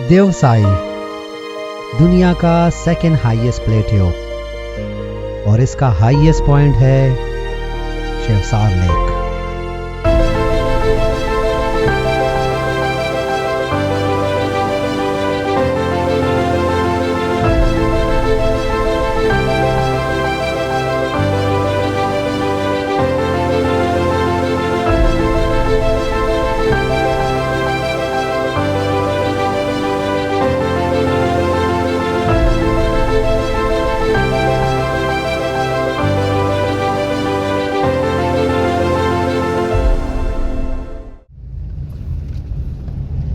देवसाई दुनिया का second highest प्लेटियो और इसका हाईएस्ट पॉइंट है Sheosar lake.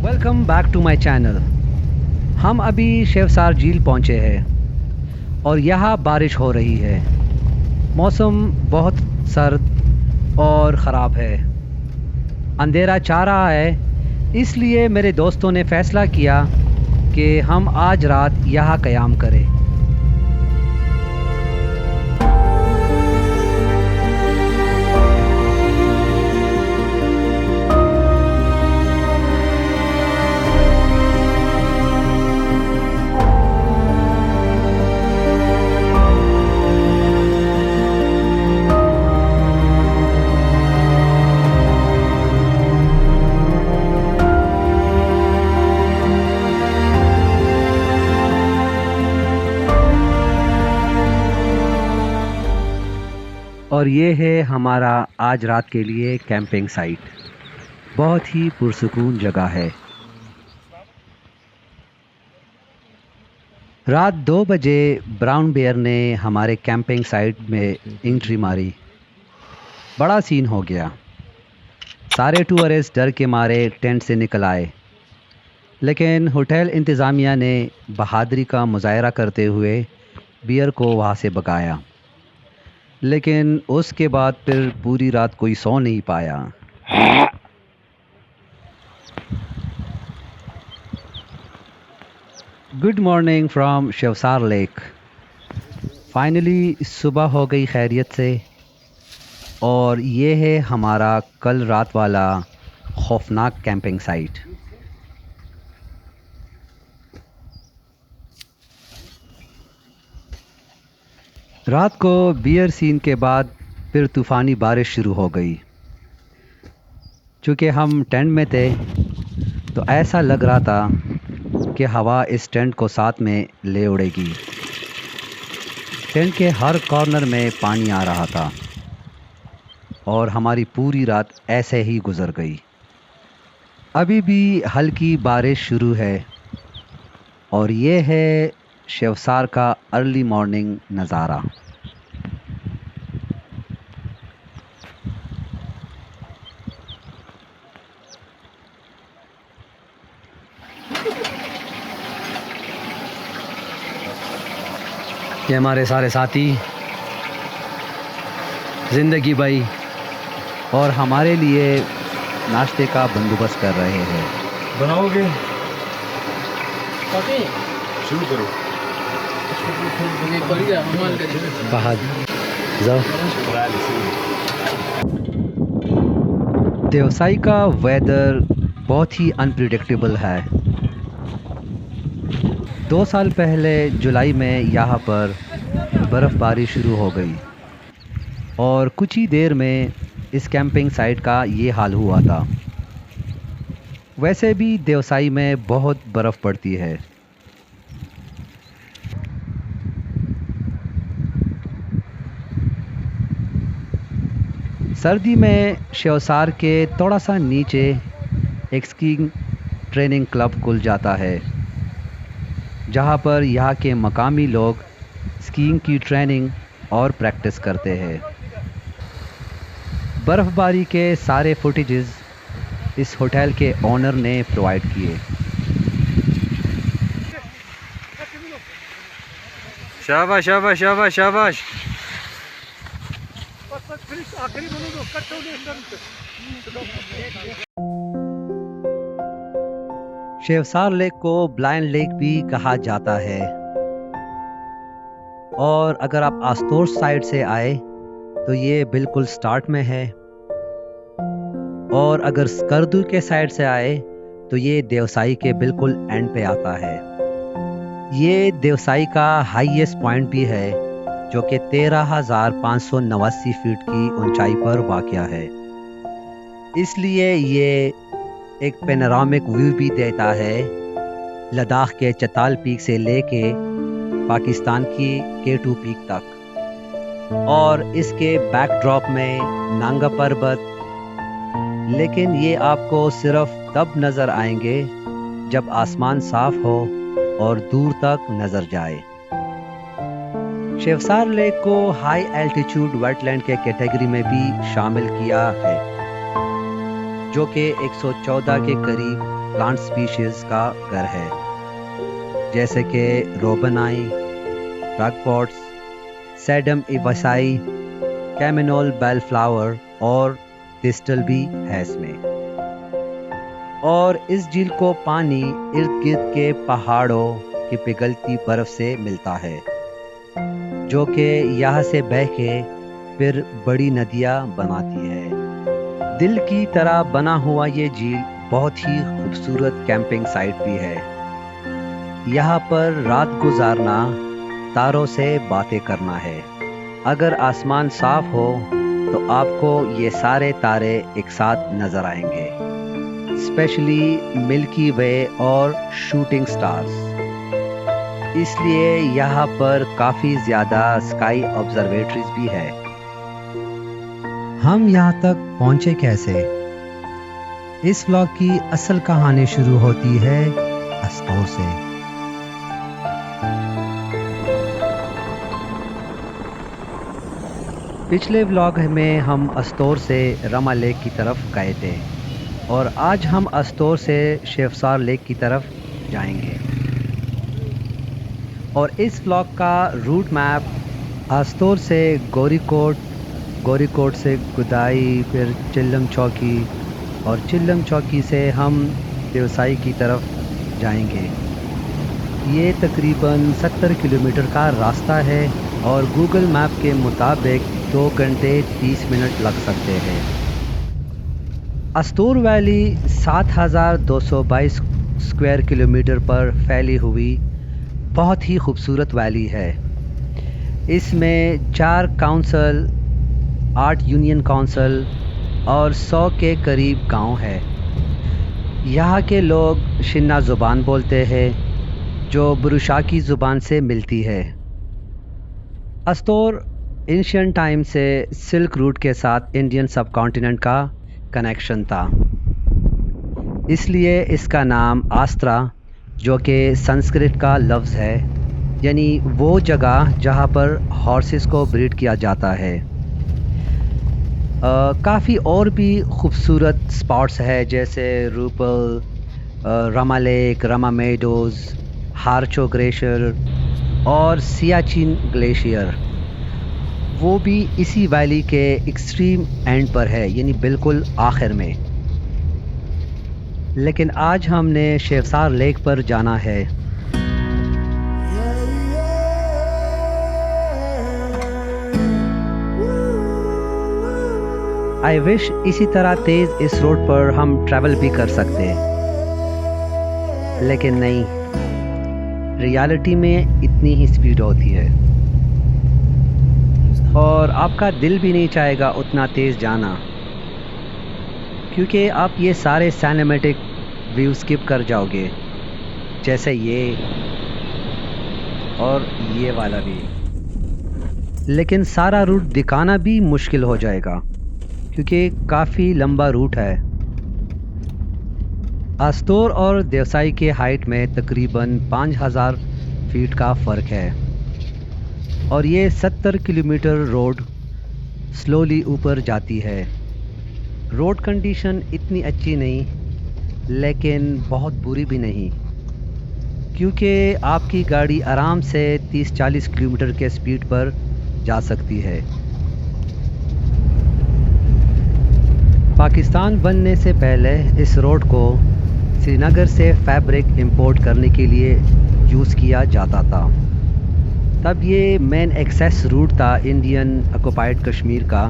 Welcome back to my channel. हम अभी शेवसार झील पहुंचे हैं और यहाँ बारिश हो रही है। मौसम बहुत सर्द और ख़राब है, अंधेरा छा रहा है। इसलिए मेरे दोस्तों ने फ़ैसला किया कि हम आज रात यहाँ क़याम करें। और ये है हमारा आज रात के लिए कैंपिंग साइट। बहुत ही पुरसुकून जगह है। रात 2 बजे ब्राउन बेयर ने हमारे कैंपिंग साइट में एंट्री मारी। बड़ा सीन हो गया। सारे टूरिस्ट डर के मारे टेंट से निकल आए, लेकिन होटल इंतज़ामिया ने बहादुरी का मुजाहरा करते हुए बियर को वहाँ से भगाया। लेकिन उसके बाद फिर पूरी रात कोई सो नहीं पाया। Good morning from Sheosar lake. Finally सुबह हो गई खैरियत से, और ये है हमारा कल रात वाला खौफनाक कैंपिंग साइट। रात को बियर सीन के बाद फिर तूफ़ानी बारिश शुरू हो गई। चूँकि हम टेंट में थे तो ऐसा लग रहा था कि हवा इस टेंट को साथ में ले उड़ेगी। टेंट के हर कॉर्नर में पानी आ रहा था और हमारी पूरी रात ऐसे ही गुज़र गई। अभी भी हल्की बारिश शुरू है और ये है शेवसार का अर्ली मॉर्निंग नज़ारा। ये हमारे सारे साथी ज़िंदगी भाई और हमारे लिए नाश्ते का बंदोबस्त कर रहे हैं। बनाओगे? शुरू करो। बाहर जाओ। देवसाई का वेदर बहुत ही अनप्रिडिक्टेबल है। 2 साल पहले जुलाई में यहाँ पर बर्फ़बारी शुरू हो गई और कुछ ही देर में इस कैंपिंग साइट का ये हाल हुआ था। वैसे भी देवसाई में बहुत बर्फ़ पड़ती है। सर्दी में शेवसार के थोड़ा सा नीचे एक स्कीइंग ट्रेनिंग क्लब खुल जाता है, जहाँ पर यहाँ के मकामी लोग स्कीइंग की ट्रेनिंग और प्रैक्टिस करते हैं। बर्फ़बारी के सारे फुटेजेस इस होटल के ओनर ने प्रोवाइड किए। शाबाश शाबाश शाबाश शाबाश। शेवसार लेक को ब्लाइंड लेक भी कहा जाता है, और अगर आप आस्तोर साइड से आए तो ये बिल्कुल स्टार्ट में है, और अगर स्कर्दू के साइड से आए तो ये देवसाई के बिल्कुल एंड पे आता है। ये देवसाई का हाईएस्ट पॉइंट भी है, जो कि 13,589 फीट की ऊंचाई पर वाक़या है। इसलिए ये एक पेनोरामिक व्यू भी देता है लद्दाख के चताल पीक से लेके पाकिस्तान की K2 पीक तक, और इसके बैकड्रॉप में नांगा पर्वत। लेकिन ये आपको सिर्फ तब नज़र आएंगे जब आसमान साफ हो और दूर तक नज़र जाए। शेवसार लेक को हाई एल्टीट्यूड वेटलैंड के कैटेगरी में भी शामिल किया है, जो कि 114 के करीब प्लांट स्पीशीज का घर है, जैसे कि रोबनाई, रगपॉट्स, सैडम इवसाई, कैमिनोल बेल फ्लावर और थिस्टल भी है इसमें। और इस झील को पानी इर्द गिर्द के पहाड़ों की पिघलती बर्फ से मिलता है, जो कि यहाँ से बह के फिर बड़ी नदियाँ बनाती है। दिल की तरह बना हुआ ये झील बहुत ही खूबसूरत कैंपिंग साइट भी है। यहाँ पर रात गुजारना, तारों से बातें करना है। अगर आसमान साफ हो तो आपको ये सारे तारे एक साथ नज़र आएंगे, स्पेशली मिल्की वे और शूटिंग स्टार्स। इसलिए यहाँ पर काफ़ी ज़्यादा स्काई ऑब्जर्वेटरीज भी है। हम यहाँ तक पहुँचे कैसे? इस व्लॉग की असल कहानी शुरू होती है अस्तोर से। पिछले व्लॉग में हम अस्तोर से रमा लेक की तरफ गए थे, और आज हम अस्तोर से शेवसार लेक की तरफ जाएंगे। और इस व्लॉग का रूट मैप अस्तोर से गोरीकोट, गोरीकोट से गुदाई, फिर चिल्लम चौकी, और चिल्लम चौकी से हम देवसाई की तरफ जाएंगे। ये तकरीबन 70 किलोमीटर का रास्ता है, और गूगल मैप के मुताबिक 2 घंटे 30 मिनट लग सकते हैं। अस्तोर वैली 7,222 स्क्वायर किलोमीटर पर फैली हुई बहुत ही खूबसूरत वैली है। इसमें 4 काउंसिल, 8 यूनियन काउंसिल और 100 के करीब गांव है। यहाँ के लोग शिन्ना ज़ुबान बोलते हैं, जो बुरुशाकी ज़ुबान से मिलती है। अस्तोर एंशिएंट टाइम से सिल्क रूट के साथ इंडियन सब कॉन्टिनेंट का कनेक्शन था, इसलिए इसका नाम आस्त्रा, जो कि संस्कृत का लफ्ज़ है, यानी वो जगह जहाँ पर हॉर्सेस को ब्रीड किया जाता है। काफ़ी और भी खूबसूरत स्पॉट्स है, जैसे Rupal, Rama lake, Rama meadows, Harcho glacier और सियाचिन ग्लेशियर। वो भी इसी वैली के एक्सट्रीम एंड पर है, यानी बिल्कुल आखिर में। लेकिन आज हमने शेवसार लेक पर जाना है। आई विश इसी तरह तेज़ इस रोड पर हम ट्रैवल भी कर सकते, लेकिन नहीं, रियलिटी में इतनी ही स्पीड होती है, और आपका दिल भी नहीं चाहेगा उतना तेज़ जाना, क्योंकि आप ये सारे सिनेमैटिक व्यू स्किप कर जाओगे, जैसे ये और ये वाला भी। लेकिन सारा रूट दिखाना भी मुश्किल हो जाएगा, क्योंकि काफ़ी लंबा रूट है। अस्तोर और देवसाई के हाइट में तकरीबन 5,000 फीट का फ़र्क है, और ये 70 किलोमीटर रोड स्लोली ऊपर जाती है। रोड कंडीशन इतनी अच्छी नहीं, लेकिन बहुत बुरी भी नहीं, क्योंकि आपकी गाड़ी आराम से 30-40 किलोमीटर के स्पीड पर जा सकती है। पाकिस्तान बनने से पहले इस रोड को श्रीनगर से फैब्रिक इंपोर्ट करने के लिए यूज़ किया जाता था। तब ये मेन एक्सेस रूट था इंडियन ऑक्युपाइड कश्मीर का,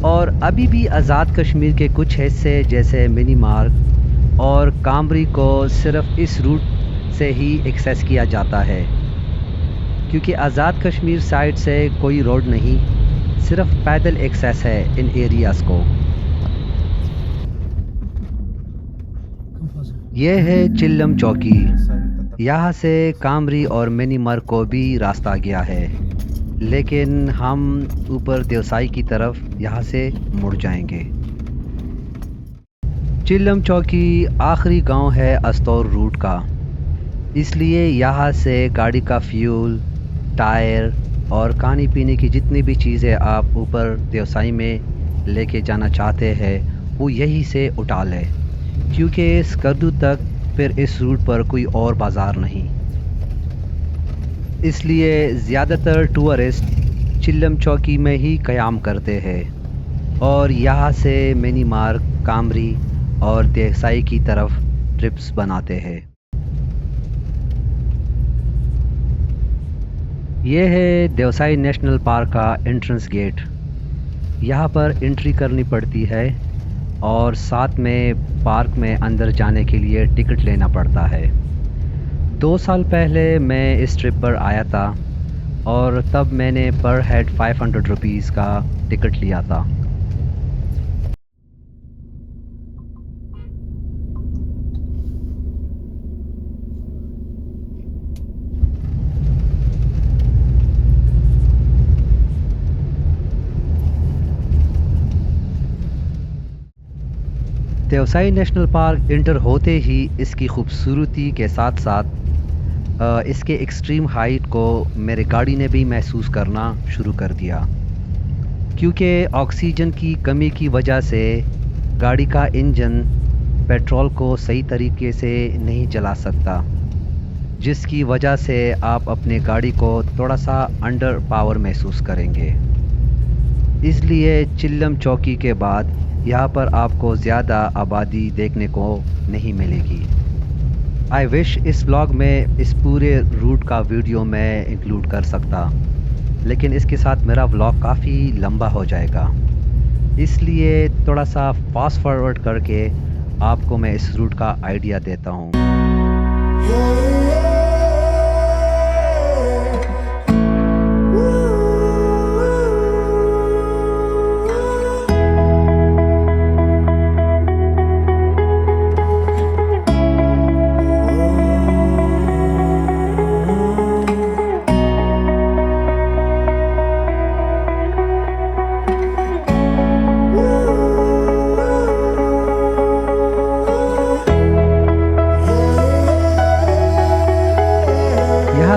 और अभी भी आज़ाद कश्मीर के कुछ हिस्से जैसे मिनीमार्ग और कामरी को सिर्फ इस रूट से ही एक्सेस किया जाता है, क्योंकि आज़ाद कश्मीर साइड से कोई रोड नहीं, सिर्फ पैदल एक्सेस है इन एरियाज़ को। ये है चिल्लम चौकी। यहाँ से कामरी और मिनीमर्ग को भी रास्ता गया है, लेकिन हम ऊपर देवसाई की तरफ यहाँ से मुड़ जाएंगे। चिल्लम चौकी आखिरी गांव है अस्तौर रूट का, इसलिए यहाँ से गाड़ी का फ्यूल, टायर और खाने पीने की जितनी भी चीज़ें आप ऊपर देवसाई में लेके जाना चाहते हैं वो यहीं से उठा लें, क्योंकि स्कर्दू तक फिर इस रूट पर कोई और बाज़ार नहीं। इसलिए ज़्यादातर टूरिस्ट चिल्लम चौकी में ही क़याम करते हैं और यहाँ से मिनीमार्ग, कामरी और देवसाई की तरफ ट्रिप्स बनाते हैं। ये है देवसाई नेशनल पार्क का एंट्रेंस गेट। यहाँ पर एंट्री करनी पड़ती है और साथ में पार्क में अंदर जाने के लिए टिकट लेना पड़ता है। 2 साल पहले मैं इस ट्रिप पर आया था और तब मैंने पर हेड 500 रुपीज़ का टिकट लिया था। देवसाई नेशनल पार्क इंटर होते ही इसकी खूबसूरती के साथ साथ इसके एक्सट्रीम हाइट को मेरे गाड़ी ने भी महसूस करना शुरू कर दिया, क्योंकि ऑक्सीजन की कमी की वजह से गाड़ी का इंजन पेट्रोल को सही तरीके से नहीं चला सकता, जिसकी वजह से आप अपने गाड़ी को थोड़ा सा अंडर पावर महसूस करेंगे। इसलिए चिल्लम चौकी के बाद यहाँ पर आपको ज़्यादा आबादी देखने को नहीं मिलेगी। आई विश इस व्लॉग में इस पूरे रूट का वीडियो मैं इंक्लूड कर सकता, लेकिन इसके साथ मेरा व्लॉग काफ़ी लंबा हो जाएगा, इसलिए थोड़ा सा फास्ट फॉरवर्ड करके आपको मैं इस रूट का आइडिया देता हूँ।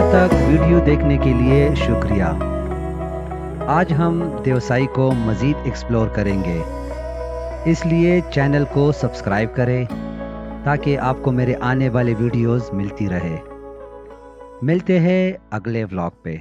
तक वीडियो देखने के लिए शुक्रिया। आज हम देवसाई को मज़ीद एक्सप्लोर करेंगे, इसलिए चैनल को सब्सक्राइब करें ताकि आपको मेरे आने वाले वीडियोस मिलती रहे। मिलते हैं अगले व्लॉग पे।